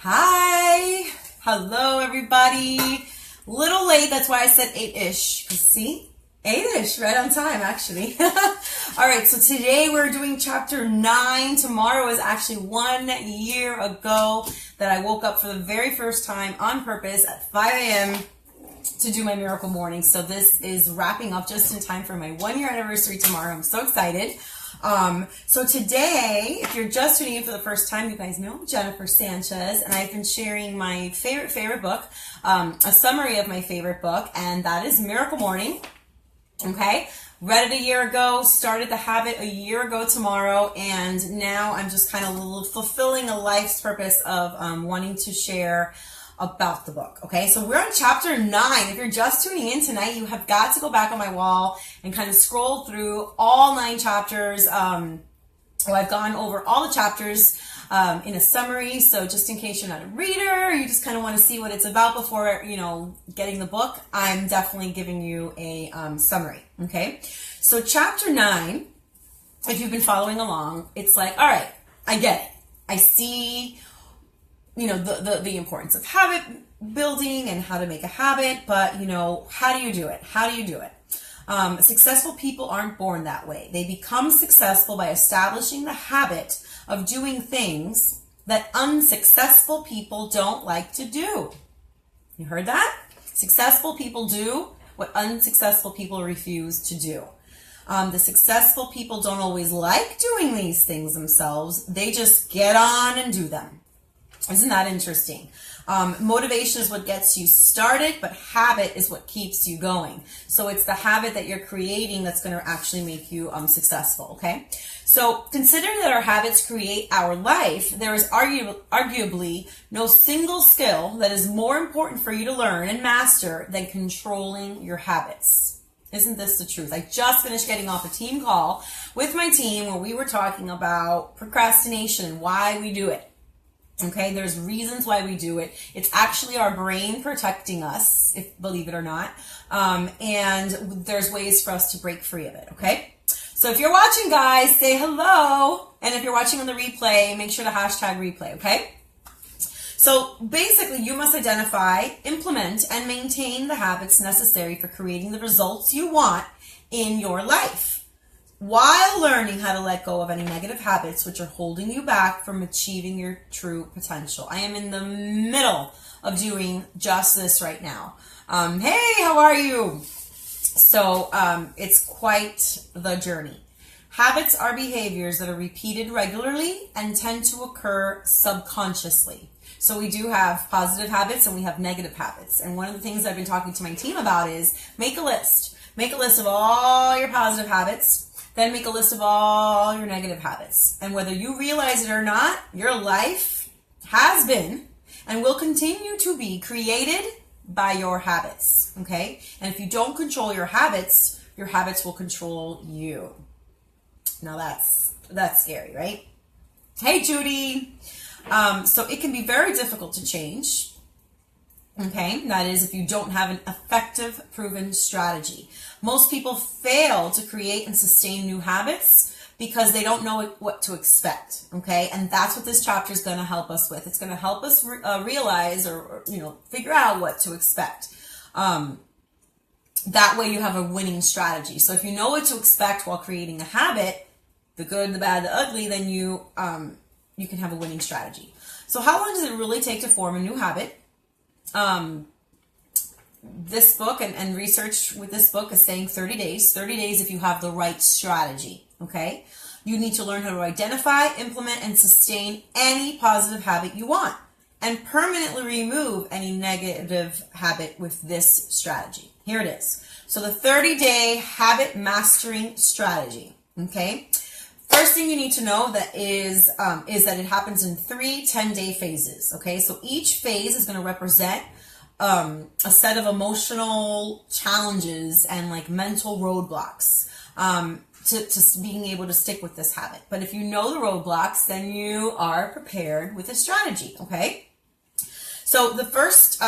Hi. Hello, everybody. Little late, that's why I said 8-ish. See? 8-ish, right on time, actually. All right, so today we're doing chapter 9. Tomorrow is actually 1 year ago that I woke up for the very first time on purpose at 5 a.m. to do my miracle morning. So this is wrapping up just in time for my 1 year anniversary tomorrow. I'm so excited. So today, if you're just tuning in for the first time, you guys know I'm Jennifer Sanchez, and I've been sharing my favorite book, a summary of my favorite book, and that is Miracle Morning. Okay, read it a year ago, started the habit a year ago tomorrow, and now I'm just kind of fulfilling a life's purpose of wanting to share about the book. Okay, so we're on chapter 9. If you're just tuning in tonight, you have got to go back on my wall and kind of scroll through all 9 chapters. I've gone over all the chapters in a summary, so just in case you're not a reader, you just kind of want to see what it's about before, getting the book, I'm definitely giving you a summary. Okay, so chapter 9, if you've been following along, it's like, all right, I get it. I see the importance of habit building and how to make a habit, but how do you do it? How do you do it? Successful people aren't born that way. They become successful by establishing the habit of doing things that unsuccessful people don't like to do. You heard that? Successful people do what unsuccessful people refuse to do. The successful people don't always like doing these things themselves. They just get on and do them. Isn't that interesting? Motivation is what gets you started, but habit is what keeps you going. So it's the habit that you're creating that's going to actually make you successful, okay? So considering that our habits create our life, there is arguably no single skill that is more important for you to learn and master than controlling your habits. Isn't this the truth? I just finished getting off a team call with my team where we were talking about procrastination and why we do it. Okay, there's reasons why we do it. It's actually our brain protecting us, believe it or not. And there's ways for us to break free of it, okay? So if you're watching, guys, say hello. And if you're watching on the replay, make sure to hashtag replay, okay? So basically, you must identify, implement, and maintain the habits necessary for creating the results you want in your life, while learning how to let go of any negative habits which are holding you back from achieving your true potential. I am in the middle of doing just this right now. Hey, how are you? So it's quite the journey. Habits are behaviors that are repeated regularly and tend to occur subconsciously. So we do have positive habits and we have negative habits. And one of the things I've been talking to my team about is make a list. Make a list of all your positive habits. Then make a list of all your negative habits. And whether you realize it or not, your life has been and will continue to be created by your habits, okay? And if you don't control your habits will control you. Now that's scary, right? Hey, Judy. So it can be very difficult to change. Okay, that is if you don't have an effective, proven strategy. Most people fail to create and sustain new habits because they don't know what to expect, okay? And that's what this chapter is going to help us with. It's going to help us realize or figure out what to expect. That way you have a winning strategy. So if you know what to expect while creating a habit, the good, the bad, the ugly, then you can have a winning strategy. So how long does it really take to form a new habit? This book and research with this book is saying 30 days. 30 days if you have the right strategy, okay? You need to learn how to identify, implement, and sustain any positive habit you want and permanently remove any negative habit with this strategy. Here it is. So the 30-day habit mastering strategy, okay? First thing you need to know that is that it happens in 3 10-day phases, okay? So each phase is going to represent a set of emotional challenges and like mental roadblocks to being able to stick with this habit. But if you know the roadblocks, then you are prepared with a strategy, okay? So the first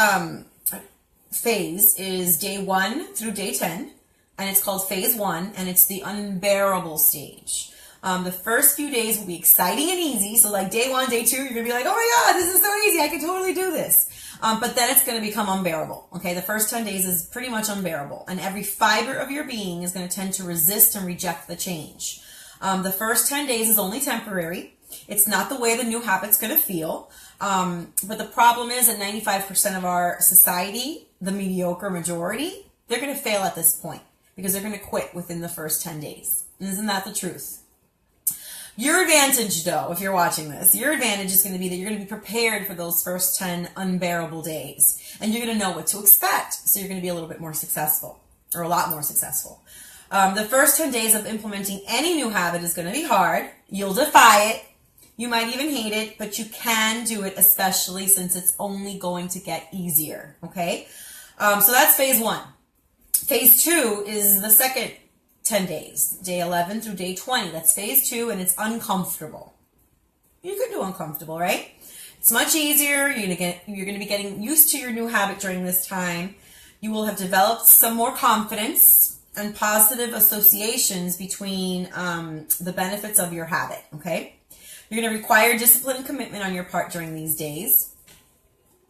phase is day 1 through day 10, and it's called phase 1, and it's the unbearable stage. The first few days will be exciting and easy. So like day 1, day 2, you're going to be like, oh my God, this is so easy. I can totally do this. But then it's going to become unbearable. Okay. The first 10 days is pretty much unbearable. And every fiber of your being is going to tend to resist and reject the change. The first 10 days is only temporary. It's not the way the new habit's going to feel. But the problem is that 95% of our society, the mediocre majority, they're going to fail at this point because they're going to quit within the first 10 days. Isn't that the truth? Your advantage, though, if you're watching this, your advantage is going to be that you're going to be prepared for those first 10 unbearable days. And you're going to know what to expect. So you're going to be a little bit more successful, or a lot more successful. The first 10 days of implementing any new habit is going to be hard. You'll defy it. You might even hate it, but you can do it, especially since it's only going to get easier. Okay? So that's phase 1. Phase 2 is the second 10 days, day 11 through day 20. That's phase 2, and it's uncomfortable. You could do uncomfortable, right? It's much easier. You're going to be getting used to your new habit during this time. You will have developed some more confidence and positive associations between the benefits of your habit, okay? You're going to require discipline and commitment on your part during these days.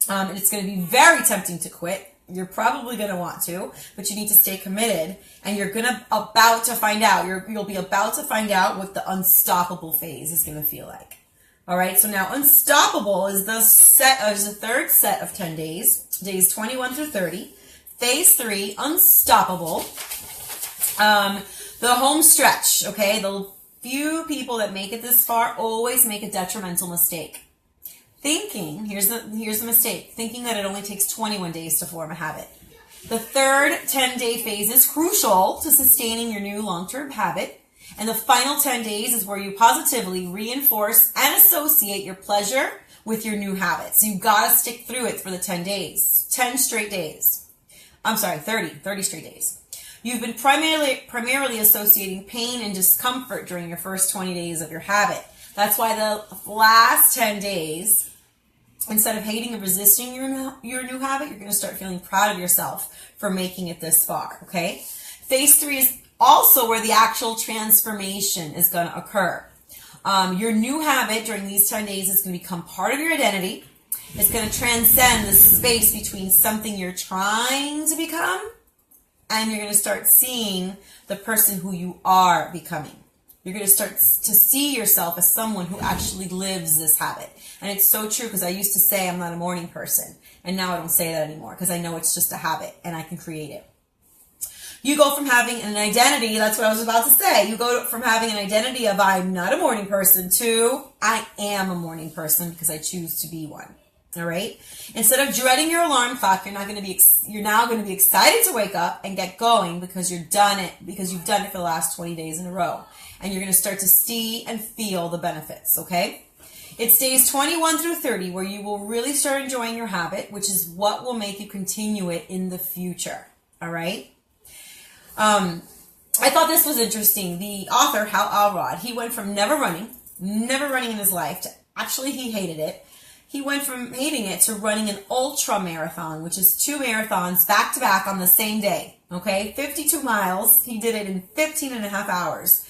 And it's going to be very tempting to quit. You're probably going to want to, but you need to stay committed, and you're about to find out. You'll be about to find out what the unstoppable phase is going to feel like. All right. So now unstoppable is the third set of 10 days, days 21 through 30. Phase 3, unstoppable. The home stretch. Okay. The few people that make it this far always make a detrimental mistake. Thinking, here's the mistake, thinking that it only takes 21 days to form a habit. The third 10-day phase is crucial to sustaining your new long-term habit. And the final 10 days is where you positively reinforce and associate your pleasure with your new habit. So you've got to stick through it for the 10 days, 10 straight days. I'm sorry, 30 straight days. You've been primarily associating pain and discomfort during your first 20 days of your habit. That's why the last 10 days, instead of hating and resisting your new habit, you're going to start feeling proud of yourself for making it this far, okay? Phase 3 is also where the actual transformation is going to occur. Your new habit during these 10 days is going to become part of your identity. It's going to transcend the space between something you're trying to become and you're going to start seeing the person who you are becoming. You're going to start to see yourself as someone who actually lives this habit. And it's so true because I used to say I'm not a morning person. And now I don't say that anymore because I know it's just a habit and I can create it. You go from having an identity, that's what I was about to say. You go from having an identity of I'm not a morning person to I am a morning person because I choose to be one. All right. Instead of dreading your alarm clock, you're now going to be excited to wake up and get going because you've done it for the last 20 days in a row. And you're going to start to see and feel the benefits, okay? It's days 21 through 30 where you will really start enjoying your habit, which is what will make you continue it in the future, all right? I thought this was interesting. The author, Hal Elrod, he went from never running in his life to actually he hated it. He went from hating it to running an ultra marathon, which is 2 marathons back to back on the same day, okay? 52 miles. He did it in 15 and a half hours.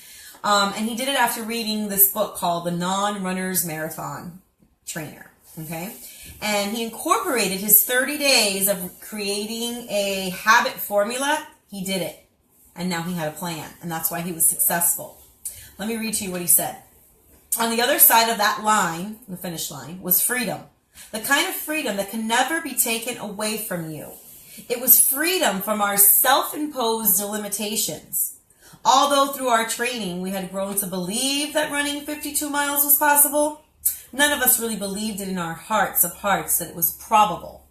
And he did it after reading this book called The Non-Runner's Marathon Trainer, okay? And he incorporated his 30 days of creating a habit formula. He did it. And now he had a plan. And that's why he was successful. Let me read to you what he said. On the other side of that line, the finish line, was freedom. The kind of freedom that can never be taken away from you. It was freedom from our self-imposed limitations. Although through our training we had grown to believe that running 52 miles was possible, none of us really believed it in our hearts of hearts that it was probable.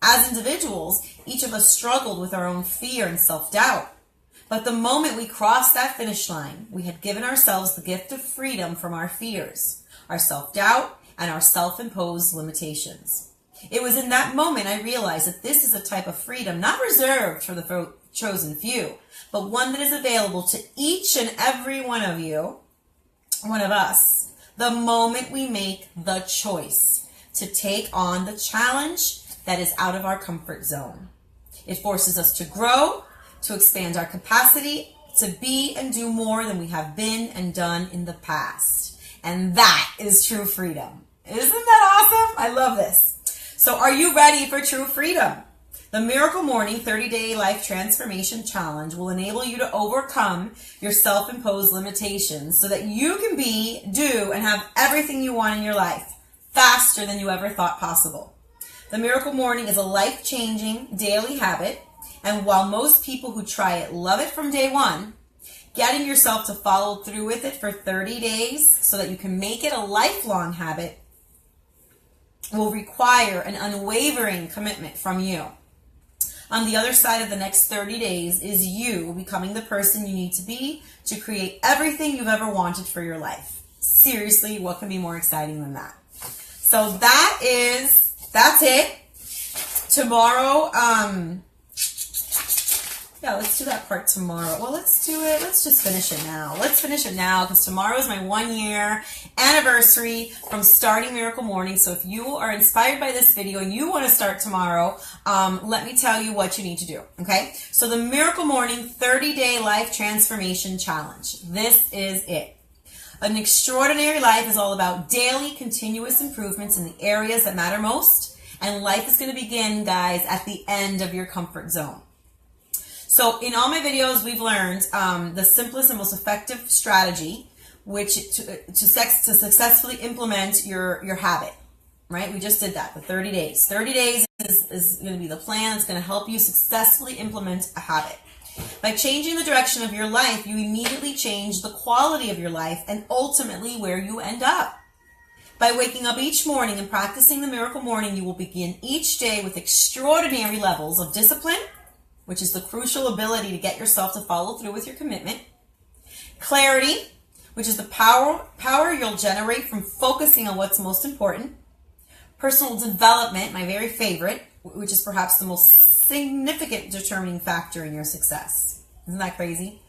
As individuals, each of us struggled with our own fear and self-doubt. But the moment we crossed that finish line, we had given ourselves the gift of freedom from our fears, our self-doubt, and our self-imposed limitations. It was in that moment I realized that this is a type of freedom not reserved for the chosen few, but one that is available to each and every one of you, one of us, the moment we make the choice to take on the challenge that is out of our comfort zone. It forces us to grow, to expand our capacity to be and do more than we have been and done in the past. And that is true freedom. Isn't that awesome? I love this. So are you ready for true freedom? The Miracle Morning 30-Day Life Transformation Challenge will enable you to overcome your self-imposed limitations so that you can be, do, and have everything you want in your life faster than you ever thought possible. The Miracle Morning is a life-changing daily habit, and while most people who try it love it from day one, getting yourself to follow through with it for 30 days so that you can make it a lifelong habit will require an unwavering commitment from you. On the other side of the next 30 days is you becoming the person you need to be to create everything you've ever wanted for your life. Seriously, what can be more exciting than that? So that's it. Tomorrow, let's do that part tomorrow. Well, let's do it. Let's just finish it now. Let's finish it now because tomorrow is my 1-year anniversary from starting Miracle Morning. So if you are inspired by this video and you want to start tomorrow, let me tell you what you need to do. Okay. So the Miracle Morning 30-Day Life Transformation Challenge. This is it. An extraordinary life is all about daily continuous improvements in the areas that matter most. And life is going to begin, guys, at the end of your comfort zone. So in all my videos, we've learned the simplest and most effective strategy, which to successfully implement your habit, right? We just did that, the 30 days. 30 days is going to be the plan. It's going to help you successfully implement a habit. By changing the direction of your life, you immediately change the quality of your life and ultimately where you end up. By waking up each morning and practicing the Miracle Morning, you will begin each day with extraordinary levels of discipline, which is the crucial ability to get yourself to follow through with your commitment. Clarity, which is the power you'll generate from focusing on what's most important. Personal development, my very favorite, which is perhaps the most significant determining factor in your success. Isn't that crazy?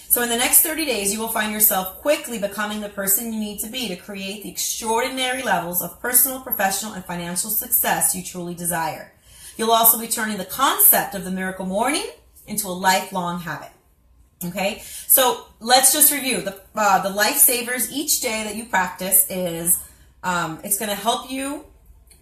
So in the next 30 days, you will find yourself quickly becoming the person you need to be to create the extraordinary levels of personal, professional, and financial success you truly desire. You'll also be turning the concept of the Miracle Morning into a lifelong habit. Okay, so let's just review. The lifesavers each day that you practice is, it's going to help you,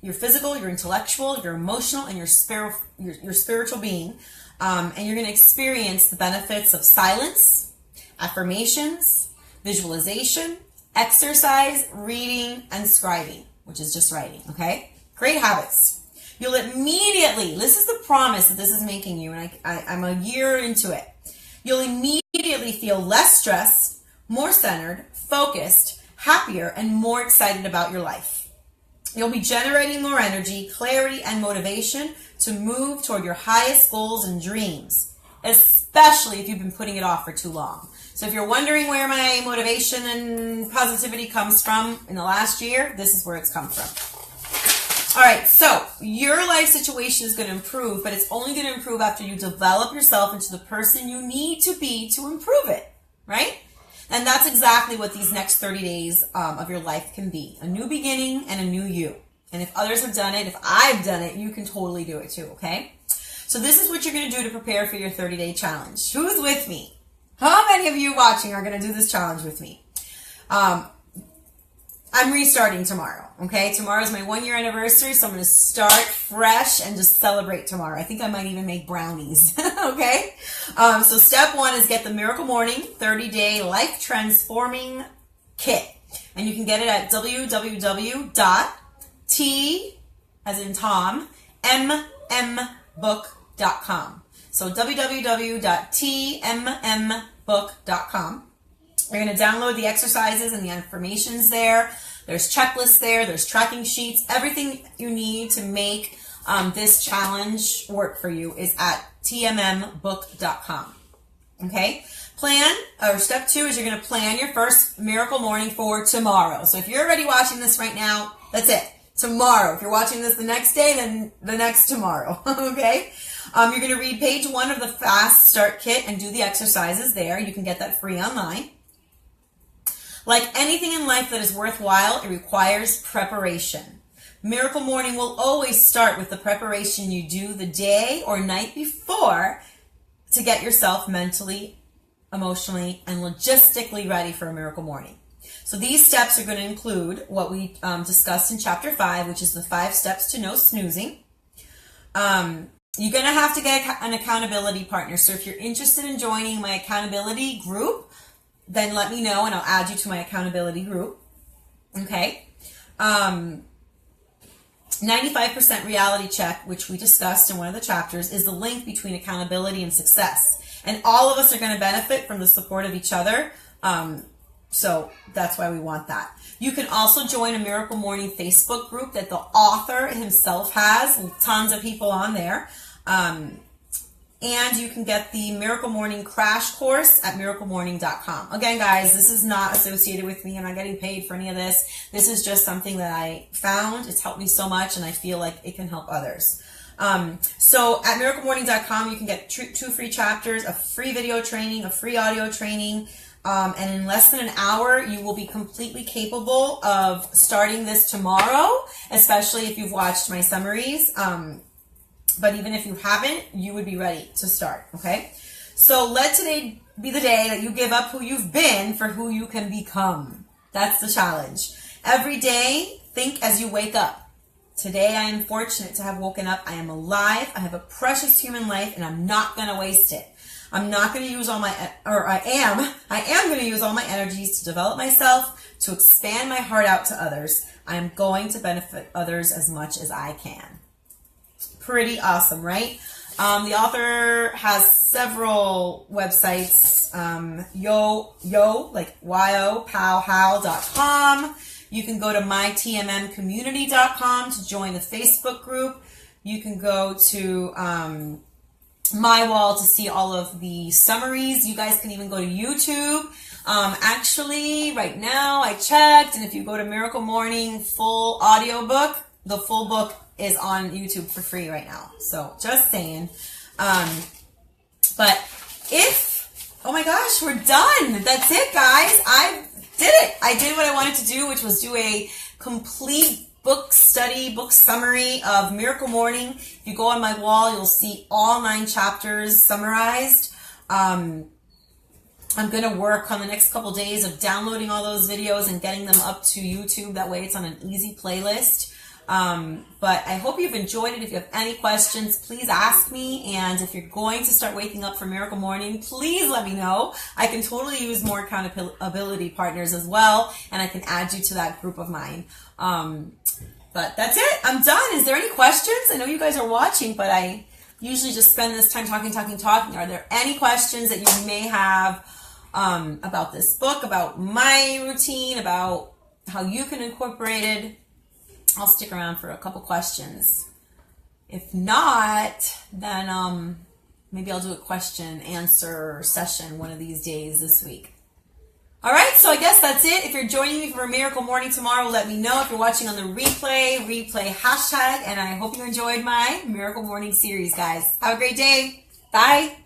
your physical, your intellectual, your emotional, and your spiritual being. And you're going to experience the benefits of silence, affirmations, visualization, exercise, reading, and scribing, which is just writing. Okay, great habits. You'll immediately, this is the promise that this is making you, and I'm a year into it. You'll immediately feel less stressed, more centered, focused, happier, and more excited about your life. You'll be generating more energy, clarity, and motivation to move toward your highest goals and dreams, especially if you've been putting it off for too long. So if you're wondering where my motivation and positivity comes from in the last year, this is where it's come from. All right, so your life situation is going to improve, but it's only going to improve after you develop yourself into the person you need to be to improve it, right? And that's exactly what these next 30 days of your life can be. A new beginning and a new you. And if others have done it, if I've done it, you can totally do it too, okay? So this is what you're going to do to prepare for your 30-day challenge. Who's with me? How many of you watching are going to do this challenge with me? I'm restarting tomorrow, okay? Tomorrow's my 1-year anniversary, so I'm going to start fresh and just celebrate tomorrow. I think I might even make brownies, okay? So step 1 is get the Miracle Morning 30-Day Life Transforming Kit. And you can get it at www.t, as in Tom, mmbook.com. So www.tmmbook.com. You're going to download the exercises and the affirmations there. There's checklists there. There's tracking sheets. Everything you need to make this challenge work for you is at tmmbook.com. Okay? Step 2 is you're going to plan your first Miracle Morning for tomorrow. So if you're already watching this right now, that's it. Tomorrow. If you're watching this the next day, then the next tomorrow. Okay? You're going to read page 1 of the Fast Start Kit and do the exercises there. You can get that free online. Like anything in life that is worthwhile, it requires preparation. Miracle Morning will always start with the preparation you do the day or night before to get yourself mentally emotionally, and logistically ready for a miracle morning. So these steps are going to include what we discussed in chapter 5, which is the 5 steps to no snoozing. You're going to have to get an accountability partner. So if you're interested in joining my accountability group, then let me know and I'll add you to my accountability group. Okay. 95% reality check, which we discussed in one of the chapters, is the link between accountability and success. And all of us are going to benefit from the support of each other. So that's why we want that. You can also join a Miracle Morning Facebook group that the author himself has, with tons of people on there. And you can get the Miracle Morning Crash Course at miraclemorning.com. Again, guys, this is not associated with me. I'm not getting paid for any of this. This is just something that I found. It's helped me so much, and I feel like it can help others. So at miraclemorning.com, you can get 2 free chapters, a free video training, a free audio training, and in less than an hour, you will be completely capable of starting this tomorrow, especially if you've watched my summaries. But even if you haven't, you would be ready to start, okay? So let today be the day that you give up who you've been for who you can become. That's the challenge. Every day, think as you wake up. Today, I am fortunate to have woken up. I am alive. I have a precious human life, and I'm not going to waste it. I'm not going to use all my, or I am going to use all my energies to develop myself, to expand my heart out to others. I am going to benefit others as much as I can. Pretty awesome, right? The author has several websites, like YO-POW-HAL.com. You can go to mytmmcommunity.com to join the Facebook group. You can go to my wall to see all of the summaries. You guys can even go to YouTube. Actually, right now I checked, and if you go to Miracle Morning full audiobook, the full book is on YouTube for free right now. So just saying. But oh my gosh, we're done. That's it, guys. I did it. I did what I wanted to do, which was do a complete book summary of Miracle Morning. If you go on my wall, you'll see all 9 chapters summarized. I'm going to work on the next couple days of downloading all those videos and getting them up to YouTube. That way it's on an easy playlist. But I hope you've enjoyed it. If you have any questions, please ask me. And if you're going to start waking up for Miracle Morning, please let me know. I can totally use more accountability partners as well. And I can add you to that group of mine. But that's it. I'm done. Is there any questions? I know you guys are watching, but I usually just spend this time talking. Are there any questions that you may have about this book, about my routine, about how you can incorporate it? I'll stick around for a couple questions. If not, then maybe I'll do a question answer session one of these days this week. All right, so I guess that's it. If you're joining me for a Miracle Morning tomorrow, let me know. If you're watching on the replay hashtag, and I hope you enjoyed my Miracle Morning series, guys. Have a great day. Bye.